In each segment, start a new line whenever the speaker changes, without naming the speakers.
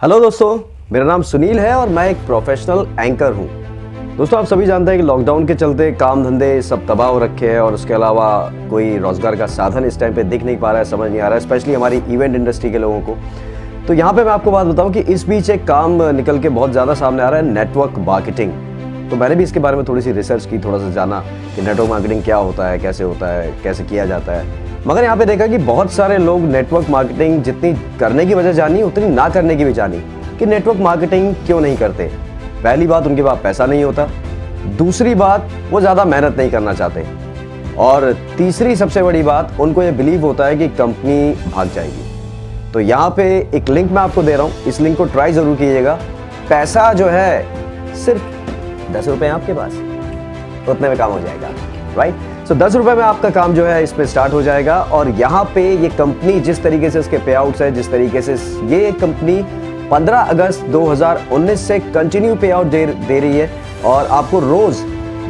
Hello दोस्तों, मेरा नाम सुनील है और मैं एक प्रोफेशनल एंकर हूँ। दोस्तों, आप सभी जानते हैं कि लॉकडाउन के चलते काम धंधे सब तबाह हो रखे हैं और उसके अलावा कोई रोजगार का साधन इस टाइम पे दिख नहीं पा रहा है, समझ नहीं आ रहा है, स्पेशली हमारी इवेंट इंडस्ट्री के लोगों को। तो यहाँ पे मैं आपको बात बताऊँ कि इस बीच एक काम निकल के बहुत ज़्यादा सामने आ रहा है, नेटवर्क मार्केटिंग। तो मैंने भी इसके बारे में थोड़ी सी रिसर्च की, थोड़ा सा जाना कि नेटवर्क मार्केटिंग क्या होता है, कैसे किया जाता है। मगर यहाँ पे देखा कि बहुत सारे लोग नेटवर्क मार्केटिंग जितनी करने की वजह जानी उतनी ना करने की भी जानी कि नेटवर्क मार्केटिंग क्यों नहीं करते। पहली बात, उनके पास पैसा नहीं होता। दूसरी बात, वो ज़्यादा मेहनत नहीं करना चाहते। और तीसरी सबसे बड़ी बात, उनको ये बिलीव होता है कि कंपनी भाग जाएगी। तो यहाँ पे एक लिंक मैं आपको दे रहा हूँ, इस लिंक को ट्राई ज़रूर कीजिएगा। पैसा जो है सिर्फ 10 रुपये आपके पास, उतने में काम हो जाएगा, राइट। सो 10 रुपये में आपका काम जो है इस पे स्टार्ट हो जाएगा। और यहाँ पे ये कंपनी जिस तरीके से इसके पे आउट्स है, जिस तरीके से ये कंपनी 15 अगस्त 2019 से कंटिन्यू पे आउट दे रही है और आपको रोज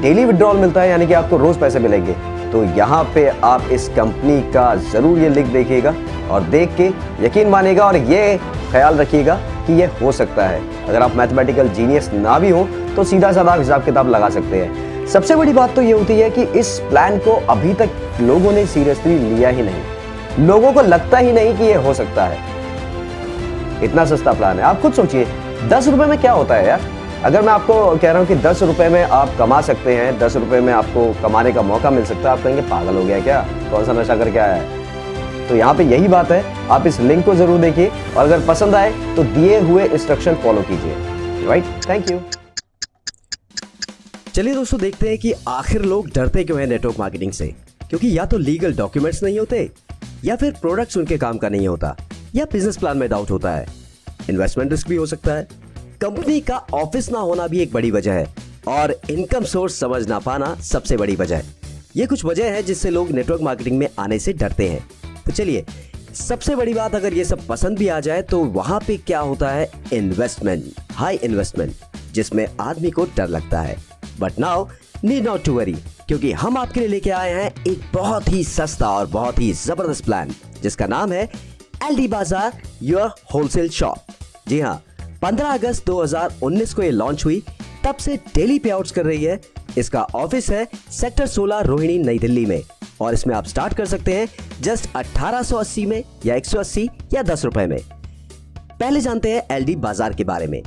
डेली विड्रॉल मिलता है, यानी कि आपको रोज पैसे मिलेंगे। तो यहाँ पे आप इस कंपनी का जरूर ये लिंक देखिएगा और देख के यकीन मानिएगा और ये ख्याल रखिएगा कि ये हो सकता है। अगर आप मैथमेटिकल जीनियस ना भी हो तो सीधा साधा हिसाब किताब लगा सकते हैं। सबसे बड़ी बात तो ये होती है कि इस प्लान को अभी तक लोगों ने सीरियसली लिया ही नहीं। लोगों को लगता ही नहीं कि ये हो सकता है। इतना सस्ता प्लान है। आप खुद सोचिए, 10 रुपए में क्या होता है यार। अगर मैं आपको कह रहा हूं कि 10 रुपए में आप कमा सकते हैं, 10 रुपए में आपको कमाने का मौका मिल सकता है, आप कहेंगे पागल हो गया क्या, कौन सा नशा करके आया है। तो यहाँ पे यही बात है, आप इस लिंक को जरूर देखिए और अगर पसंद आए तो दिए हुए इंस्ट्रक्शन फॉलो कीजिए, राइट। Thank you.
चलिए दोस्तों, देखते हैं कि आखिर लोग डरते क्यों हैं नेटवर्क मार्केटिंग से। क्योंकि या तो लीगल डॉक्यूमेंट्स नहीं होते, या फिर प्रोडक्ट्स उनके काम का नहीं होता, या बिजनेस प्लान में डाउट होता है। इन्वेस्टमेंट रिस्क भी हो सकता है। कंपनी का ऑफिस ना होना भी एक बड़ी वजह है और इनकम सोर्स समझ ना पाना सबसे बड़ी वजह है। ये कुछ वजह है जिससे लोग नेटवर्क मार्केटिंग में आने से डरते हैं। तो चलिए, सबसे बड़ी बात, अगर ये सब पसंद भी आ जाए तो वहां पे क्या होता है, इन्वेस्टमेंट, हाई इन्वेस्टमेंट, जिसमें आदमी को डर लगता है। But now need not to worry, क्योंकि हम आपके लिए लेके आए हैं एक बहुत ही सस्ता और बहुत ही जबरदस्त प्लान, जिसका नाम है एलडी बाजार योर होलसेल शॉप। जी हाँ, 15 अगस्त 2019 को ये लॉन्च हुई, तब से डेली पे आउट्स कर रही है। इसका ऑफिस है सेक्टर 16 रोहिणी, नई दिल्ली में, और इसमें आप स्टार्ट कर सकते हैं जस्ट 1880 में, या 180 या 10 रुपए में। पहले जानते हैं एलडी बाजार के बारे में।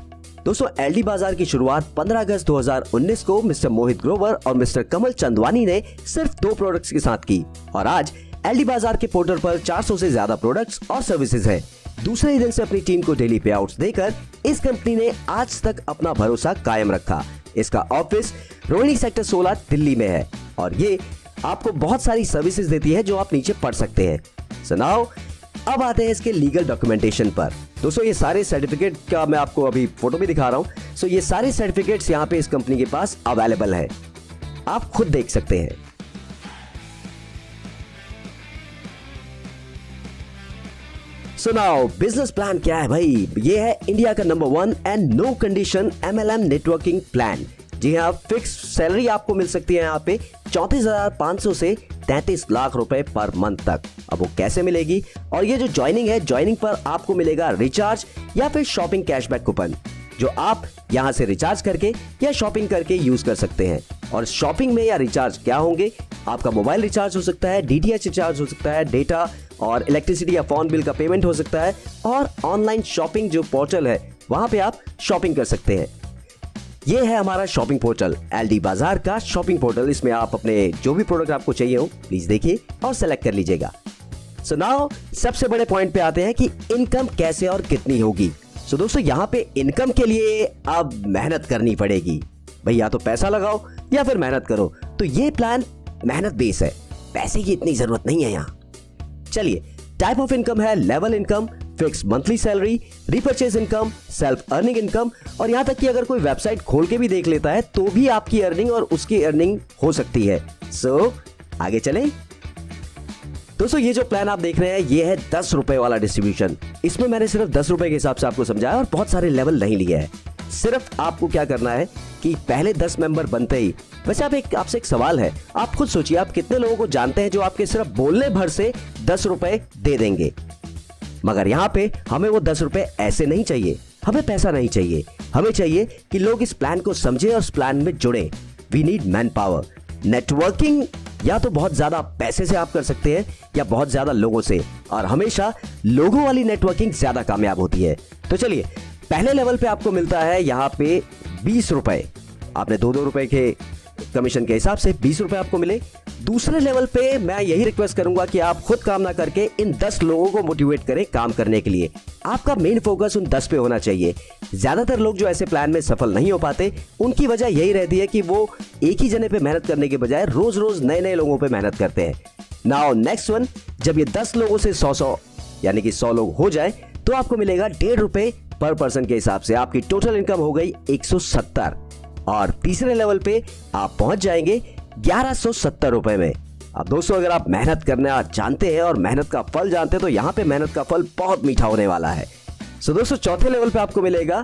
दोस्तों, एलडी बाजार की शुरुआत 15 अगस्त 2019 को मिस्टर मोहित ग्रोवर और मिस्टर कमल चंदवानी ने सिर्फ 2 प्रोडक्ट्स के साथ की, और आज एलडी बाजार के पोर्टल पर 400 से ज्यादा प्रोडक्ट्स और सर्विसेज हैं। दूसरे ही दिन से अपनी टीम को डेली पे आउट्स देकर इस कंपनी ने आज तक अपना भरोसा कायम रखा। इसका ऑफिस रोहिणी सेक्टर 16 दिल्ली में है और ये आपको बहुत सारी सर्विसेज देती है जो आप नीचे पढ़ सकते हैं। सो नाउ अब आते हैं इसके लीगल डॉक्यूमेंटेशन पर। दोस्तों, ये सारे सर्टिफिकेट का मैं आपको अभी फोटो भी दिखा रहा हूं। सो ये सारे सर्टिफिकेट्स यहाँ पे इस कंपनी के पास अवेलेबल है, आप खुद देख सकते हैं। सो नाउ बिजनेस प्लान क्या है भाई? ये है इंडिया का number 1 and no condition MLM networking plan. जी हाँ, फिक्स सैलरी आपको मिल सकती है यहाँ पे 34,500 से 33 लाख रुपए पर मंथ तक। अब वो कैसे मिलेगी? और ये जो ज्वाइनिंग है, ज्वाइनिंग पर आपको मिलेगा रिचार्ज या फिर शॉपिंग कैशबैक कूपन, जो आप यहाँ से रिचार्ज करके या शॉपिंग करके यूज कर सकते हैं। और शॉपिंग में या रिचार्ज क्या होंगे? आपका मोबाइल रिचार्ज हो सकता है, DTH रिचार्ज हो सकता है, डेटा और इलेक्ट्रिसिटी या फोन बिल का पेमेंट हो सकता है, और ऑनलाइन शॉपिंग जो पोर्टल है वहां पे आप शॉपिंग कर सकते हैं। ये है हमारा शॉपिंग पोर्टल, एलडी बाजार का शॉपिंग पोर्टल। इसमें आप अपने जो भी प्रोडक्ट आपको चाहिए हो प्लीज देखिए और सेलेक्ट कर लीजिएगा। सो नाउ सबसे बड़े पॉइंट पे आते हैं कि इनकम कैसे और कितनी होगी। सो दोस्तों, यहाँ पे इनकम के लिए अब मेहनत करनी पड़ेगी भाई, या तो पैसा लगाओ या फिर मेहनत करो। तो ये प्लान मेहनत बेस है, पैसे की इतनी जरूरत नहीं है यहाँ। चलिए, टाइप ऑफ इनकम है level income, fix monthly salary, repurchase income, self earning income, और यहां तक कि अगर कोई वेबसाइट खोल के भी देख लेता है तो भी आपकी अर्निंग और उसकी अर्निंग हो सकती है। सो आगे चलें। दोस्तों, ये जो प्लान आप देख रहे हैं ये है 10 रुपए वाला डिस्ट्रीब्यूशन। इसमें मैंने सिर्फ 10 रुपए के हिसाब से आपको समझाया और बहुत सारे लेवल नहीं लिए है। सिर्फ आपको क्या करना है कि पहले 10 मेंबर बनते ही, वैसे आपसे एक सवाल है, आप खुद सोचिए, आप कितने लोगों को जानते हैं जो आपके सिर्फ बोलने भर से 10 रुपए दे देंगे? मगर यहाँ पे हमें वो 10 रुपए ऐसे नहीं चाहिए, हमें पैसा नहीं चाहिए, हमें चाहिए कि लोग इस प्लान को समझें और इस प्लान में जुड़े। We need manpower. Networking या तो बहुत ज्यादा पैसे से आप कर सकते हैं या बहुत ज्यादा लोगों से, और हमेशा लोगों वाली नेटवर्किंग ज्यादा कामयाब होती है। तो चलिए, पहले लेवल पे आपको मिलता है यहाँ पे 20 रुपए। आपने 2-2 रुपए के कमीशन के हिसाब से 20 रुपए आपको मिले। दूसरे लेवल पे मैं यही रिक्वेस्ट करूंगा कि आप खुद काम ना करके इन 10 लोगों को मोटिवेट करें काम करने के लिए। आपका मेन फोकस उन 10 पे होना चाहिए। ज्यादातर लोग जो ऐसे प्लान में सफल नहीं हो पाते, उनकी वजह यही रहती है कि वो एक ही जने पे मेहनत करने के बजाय रोज रोज नए नए लोगों पे मेहनत करते हैं। नाउ नेक्स्ट वन, जब ये 10 लोगों से 100 यानी कि 100 लोग हो जाए तो आपको मिलेगा 1.5 रुपए पर पर्सन के हिसाब से। आपकी टोटल इनकम हो गई 170। और तीसरे लेवल पे आप पहुंच जाएंगे 1170 रुपए में। अब दोस्तों, अगर आप मेहनत करना जानते हैं और मेहनत का फल जानते हैं तो यहाँ पे मेहनत का फल बहुत मीठा होने वाला है। सो दोस्तों, चौथे लेवल पे आपको मिलेगा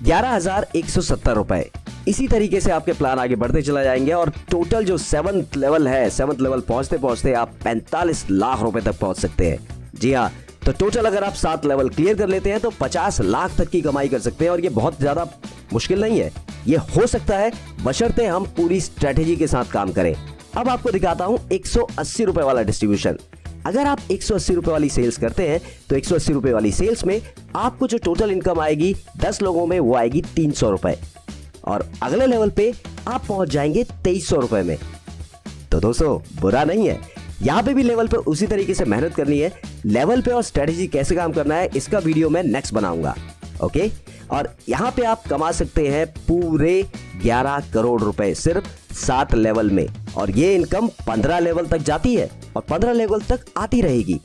11,170 रुपए। इसी तरीके से आपके प्लान आगे बढ़ते चला जाएंगे और टोटल जो 7th लेवल है, 7th लेवल पहुंचते पहुंचते आप 45 लाख रुपए तक पहुंच सकते हैं। जी हाँ, तो टोटल अगर आप 7 लेवल क्लियर कर लेते हैं तो 50 लाख तक की कमाई कर सकते हैं। और ये बहुत ज्यादा मुश्किल नहीं है, ये हो सकता है बशर्ते हम पूरी स्ट्रेटेजी के साथ काम करें। अब आपको दिखाता हूं 180 रुपए वाला डिस्ट्रीब्यूशन। अगर आप 180 रुपए वाली सेल्स करते हैं तो 180 रुपए वाली सेल्स में आपको जो टोटल इनकम आएगी 10 लोगों में वो आएगी 300 रुपए। और अगले लेवल पे आप पहुंच जाएंगे 2300 रुपए में। तो दोस्तों, बुरा नहीं है, यहाँ पे भी लेवल पे उसी तरीके से मेहनत करनी है। लेवल पे और स्ट्रेटेजी कैसे काम करना है इसका वीडियो मैं नेक्स्ट बनाऊंगा। ओके, और यहाँ पे आप कमा सकते हैं पूरे 11 करोड़ रुपए सिर्फ 7 लेवल में। और ये इनकम 15 लेवल तक जाती है और 15 लेवल तक आती रहेगी।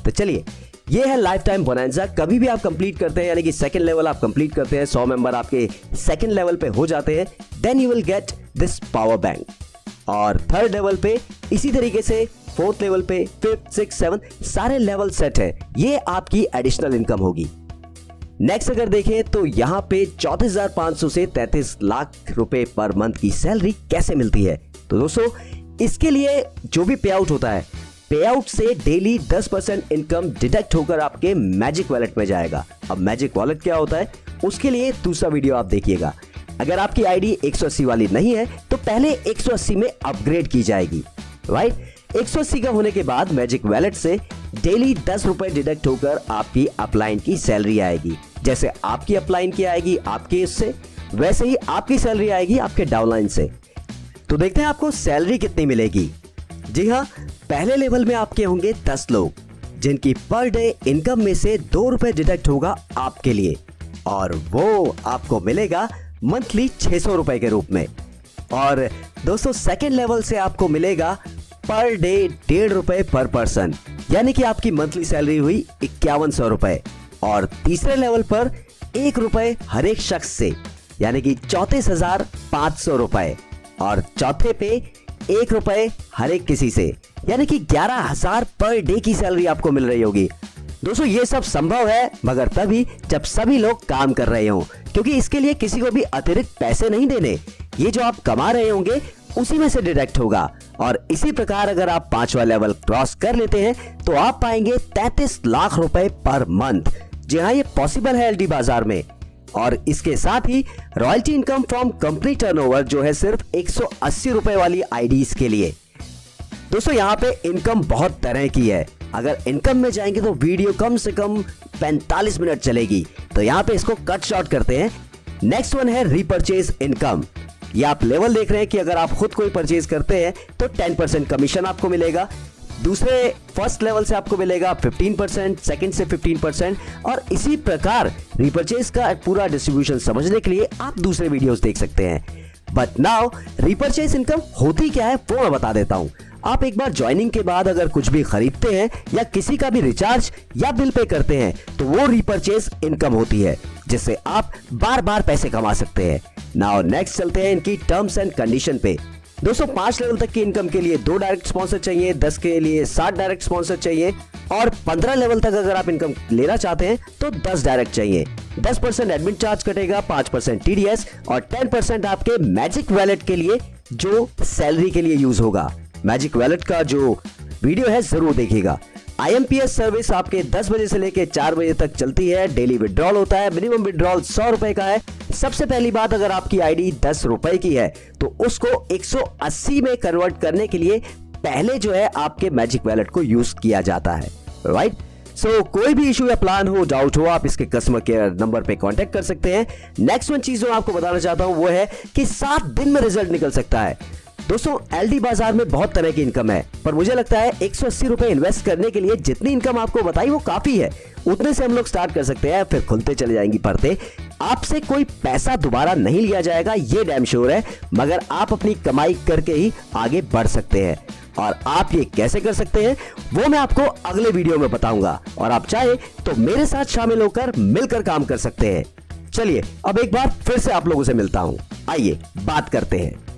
तो चलिए, ये है लाइफ टाइम बोनांजा। कभी भी आप कंप्लीट करते हैं, यानी कि सेकंड लेवल आप कंप्लीट करते हैं, 100 मेंबर आपके सेकंड लेवल पे हो जाते हैं, then you will get this power bank. और थर्ड लेवल पे इसी तरीके से, 4th लेवल पे, 5th, 6th, 7th सारे लेवल सेट है। ये आपकी एडिशनल इनकम होगी। नेक्स्ट अगर देखें तो यहाँ पे 34,500 से 33 लाख रुपए पर मंथ की सैलरी कैसे मिलती है। तो दोस्तों, इसके लिए जो भी पे आउट होता है, पे आउट से डेली 10% इनकम डिडक्ट होकर आपके मैजिक वॉलेट में जाएगा। अब मैजिक वॉलेट क्या होता है उसके लिए दूसरा वीडियो आप देखिएगा। अगर आपकी आईडी 180 वाली नहीं है तो पहले 180 में अपग्रेड की जाएगी, राइट। 180 का होने के बाद मैजिक वॉलेट से डेली 10 रुपए डिडक्ट होकर आपकी अपलाइन की सैलरी आएगी। जैसे आपकी अपलाइन की आएगी आपके इससे, वैसे ही आपकी सैलरी आएगी आपके डाउनलाइन से। तो देखते हैं आपको सैलरी कितनी मिलेगी। जी हाँ, पहले लेवल में आपके होंगे 10 लोग जिनकी पर डे इनकम में से 2 रुपए डिडक्ट होगा आपके लिए, और वो आपको मिलेगा मंथली 600 रुपए के रूप में। और दोस्तों, सेकेंड लेवल से आपको मिलेगा पर डे 1.5 रुपए पर पर्सन, यानी कि आपकी मंथली सैलरी हुई 5100 रुपए। और तीसरे लेवल पर 1 रुपए हर एक शख्स से, यानी कि 34,500 रुपए। और चौथे पे 1 रुपए हर एक किसी से, यानी कि 11,000 पर डे की सैलरी आपको मिल रही होगी। दोस्तों, ये सब संभव है मगर तभी जब सभी लोग काम कर रहे हों, क्योंकि इसके लिए किसी को भी अतिरिक्त पैसे नहीं देने। ये जो आप कमा रहे होंगे उसी में से डिडक्ट होगा। और इसी प्रकार अगर आप 5वां लेवल क्रॉस कर लेते हैं तो आप पाएंगे 33 लाख रुपए पर मंथ। जी हाँ, ये पॉसिबल है एलडी बाजार में। और इसके साथ ही royalty income from company turnover जो है सिर्फ 180 रुपए वाली आईडीज के लिए। दोस्तों, यहाँ पे इनकम बहुत तरह की है। अगर इनकम में जाएंगे तो वीडियो कम से कम 45 मिनट चलेगी, तो यहाँ पे इसको कट शॉर्ट करते हैं। नेक्स्ट वन है रीपर्चेज इनकम। ये आप लेवल देख रहे हैं कि अगर आप खुद कोई परचेज करते हैं तो 10% कमीशन आपको मिलेगा। दूसरे फर्स्ट लेवल से आपको मिलेगा 15%, सेकंड से 15%, और इसी प्रकार रीपर्चेज का पूरा डिस्ट्रीब्यूशन समझने के लिए आप दूसरे वीडियोस देख सकते हैं। बट नाउ रीपर्चेज इनकम होती क्या है वो मैं बता देता हूं। आप एक बार ज्वाइनिंग के बाद अगर कुछ भी खरीदते हैं या किसी का भी रिचार्ज या बिल पे करते हैं तो वो रीपर्चेज इनकम होती है, जिससे आप बार बार पैसे कमा सकते हैं। नाउ नेक्स्ट चलते हैं इनकी टर्म्स एंड कंडीशन पे। दोस्तों, 5 लेवल तक की इनकम के लिए 2 डायरेक्ट स्पॉन्सर चाहिए, 10 के लिए 7 डायरेक्ट स्पॉन्सर चाहिए, और 15 लेवल तक अगर आप इनकम लेना चाहते हैं तो 10 डायरेक्ट चाहिए। 10% एडमिन चार्ज कटेगा, 5% टीडीएस और 10% आपके मैजिक वॉलेट के लिए जो सैलरी के लिए यूज होगा। मैजिक वॉलेट का जो वीडियो है जरूर देखिएगा। IMPS सर्विस आपके 10 बजे से लेके 4 बजे तक चलती है। डेली विड्रॉल होता है, मिनिमम विड्रॉल 100 रुपए का है। सबसे पहली बात, अगर आपकी आईडी 10 रुपए की है तो उसको 180 में कन्वर्ट करने के लिए पहले जो है आपके मैजिक वैलेट को यूज किया जाता है, राइट। सो कोई भी इशू या प्लान हो, डाउट हो, आप इसके कस्टमर केयर नंबर पे कांटेक्ट कर सकते हैं। नेक्स्ट वन चीज जो आपको बताना चाहता हूं वो है कि 7 दिन में रिजल्ट निकल सकता है। दोस्तों, LD बाजार में बहुत तरह की इनकम है, पर मुझे लगता है 180 रुपए इन्वेस्ट करने के लिए जितनी इनकम आपको बताई वो काफी है। उतने से हम लोग स्टार्ट कर सकते हैं, फिर खुलते चले जाएंगी परतें। आपसे कोई पैसा दोबारा नहीं लिया जाएगा, ये डैम श्योर है, मगर आप अपनी कमाई करके ही आगे बढ़ सकते हैं। और आप ये कैसे कर सकते हैं वो मैं आपको अगले वीडियो में बताऊंगा, और आप चाहे तो मेरे साथ शामिल होकर मिलकर काम कर सकते हैं। चलिए अब एक बार फिर से आप लोगों से मिलता हूं, आइए बात करते हैं।